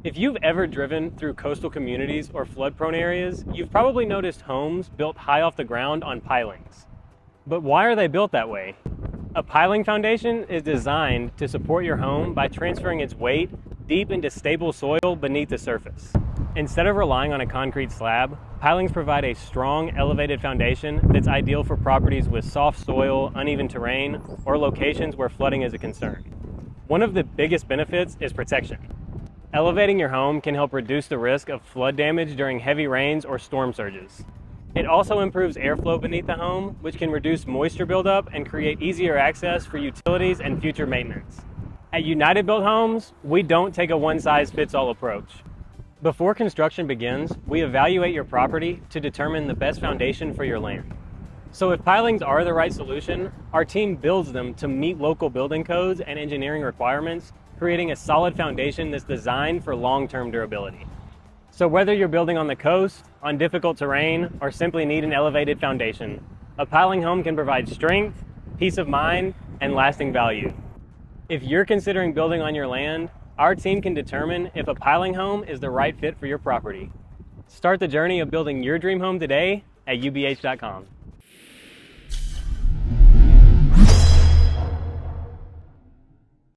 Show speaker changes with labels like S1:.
S1: If you've ever driven through coastal communities or flood-prone areas, you've probably noticed homes built high off the ground on pilings. But why are they built that way? A piling foundation is designed to support your home by transferring its weight deep into stable soil beneath the surface. Instead of relying on a concrete slab, pilings provide a strong, elevated foundation that's ideal for properties with soft soil, uneven terrain, or locations where flooding is a concern. One of the biggest benefits is protection. Elevating your home can help reduce the risk of flood damage during heavy rains or storm surges. It also improves airflow beneath the home, which can reduce moisture buildup and create easier access for utilities and future maintenance. At United Built Homes, we don't take a one-size-fits-all approach. Before construction begins, we evaluate your property to determine the best foundation for your land. So if pilings are the right solution, our team builds them to meet local building codes and engineering requirements, creating a solid foundation that's designed for long-term durability. So whether you're building on the coast, on difficult terrain, or simply need an elevated foundation, a piling home can provide strength, peace of mind, and lasting value. If you're considering building on your land, our team can determine if a piling home is the right fit for your property. Start the journey of building your dream home today at ubh.com.